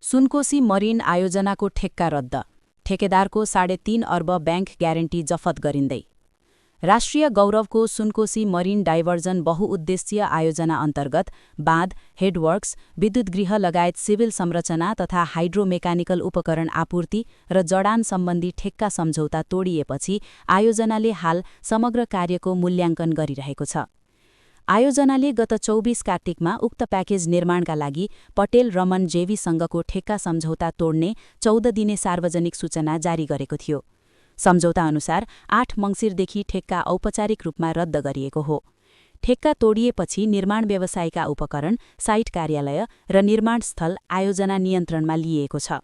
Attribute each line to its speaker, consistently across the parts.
Speaker 1: Sunkoshi Marin आयोजनाको ठेक्का रद्द, ठेकेदारको 3.5 अर्ब bank guarantee जफत गरिँदै। राष्ट्रिय गौरवको सुनकोशी मरिन डाइभर्जन बहुउद्देश्यीय आयोजना अन्तर्गत बाँध, हेडवर्क्स, विद्युतगृह लगायत सिभिल संरचना तथा हाइड्रोमेकानिकल उपकरण आपूर्ति र जडान सम्बन्धी ठेक्का सम्झौता तोडिएपछि आयोजनाले हाल समग्र कार्यको मूल्याङ्कन गरिरहेको छ। आयोजनाले गत 24 कार्तिकमा उक्त प्याकेज निर्माणका लागि पटेल रमन जेवीसँगको ठेक्का सम्झौता तोड्ने 14 दिने सार्वजनिक सूचना जारी गरेको थियो। सम्झौता अनुसार 8 मङ्सिरदेखि ठेक्का औपचारिक रूपमा रद्द गरिएको हो। ठेक्का तोडिएपछि निर्माण व्यवसायका उपकरण, साइट कार्यालय र निर्माण स्थल आयोजना नियन्त्रणमा लिइएको छ।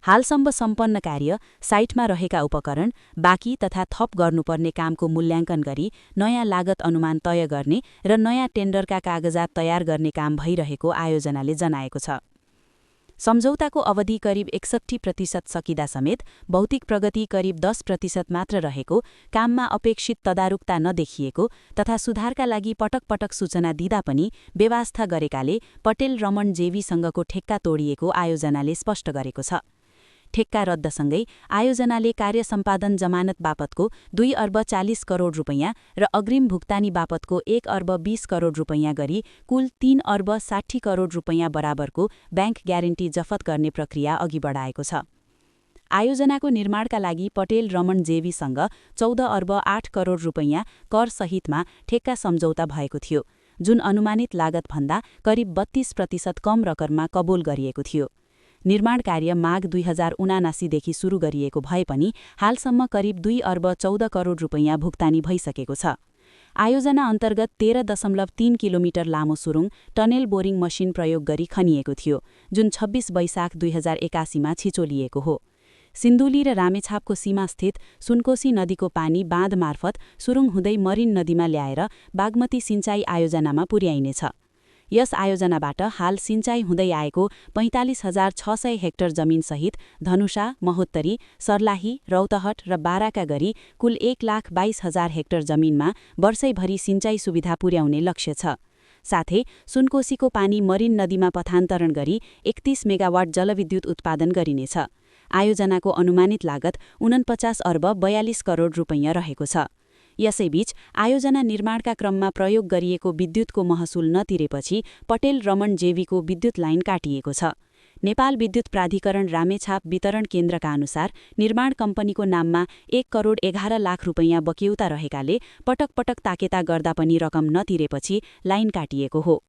Speaker 1: हालसम्म सम्पन्न कार्य, साइटमा रहेका उपकरण, बाँकी तथा थप गर्नुपर्ने कामको मूल्याङ्कन गरी नयाँ लागत अनुमान तय गर्ने र नयाँ टेन्डरका कागजात तयार गर्ने काम भइरहेको आयोजनाले जनाएको छ। सम्झौताको अवधि करिब 61% सकिँदा समेत भौतिक प्रगति करिब 10% मात्र रहेको, काममा अपेक्षित तदारुकता नदेखिएको तथा सुधारका लागि पटक पटक सूचना दिँदा पनि बेवास्ता गरेकाले पटेल रमन जेवीसँगको ठेक्का तोडिएको आयोजनाले स्पष्ट गरेको छ। ठेक्का रद्दसँगै आयोजनाले कार्य सम्पादन जमानत बापतको 2 अर्ब 40 करोड रुपैयाँ र अग्रिम भुक्तानी बापतको 1 अर्ब 20 करोड रुपैयाँ गरी कुल 3 अर्ब 60 करोड रुपैयाँ बराबरको ब्याङ्क ग्यारेन्टी जफत गर्ने प्रक्रिया अघि बढाएको छ। आयोजनाको निर्माणका लागि पटेल रमन जेवीसँग 14 अर्ब 8 करोड रुपैयाँ कर सहितमा ठेक्का सम्झौता भएको थियो, जुन अनुमानित लागतभन्दा करिब 32% कम रकममा कबुल गरिएको थियो। निर्माण कार्य माघ 2079देखि सुरु गरिएको भए पनि हालसम्म करिब 2 अर्ब 14 करोड रुपैयाँ भुक्तानी भइसकेको छ। आयोजना अन्तर्गत 13.3 किलोमिटर लामो सुरुङ टनेल बोरिङ मसिन प्रयोग गरी खनिएको थियो, जुन 26 वैशाख 2081मा छिचोलिएको हो। सिन्धुली र रामेछापको सीमास्थित सुनकोशी नदीको पानी बाँध मार्फत सुरुङ हुँदै मरिन नदीमा ल्याएर बागमती सिँचाइ आयोजनामा पुर्याइनेछ। यस आयोजनाबाट हाल सिँचाइ हुँदै आएको 45,600 हेक्टर जमिनसहित धनुषा, महोत्तरी, सर्लाही, रौतहट र बाराका गरी कुल 1,22,000 हेक्टर जमिनमा वर्षैभरि सिँचाइ सुविधा पुर्याउने लक्ष्य छ। साथै सुनकोशीको पानी मरिन नदीमा पथान्तरण गरी 31 मेगावाट जलविद्युत उत्पादन गरिनेछ। आयोजनाको अनुमानित लागत 49 अर्ब 42 करोड रुपैयाँ रहेको छ। यसैबीच आयोजना निर्माणका क्रममा प्रयोग गरिएको विद्युतको महसुल नतिरेपछि पटेल रमन जेवीको विद्युत लाइन काटिएको छ। नेपाल विद्युत प्राधिकरण रामेछाप वितरण केन्द्रका अनुसार निर्माण कम्पनीको नाममा 1 करोड 11 लाख रुपैयाँ बक्यौता रहेकाले पटक पटक ताकेता गर्दा पनि रकम नतिरेपछि लाइन काटिएको हो।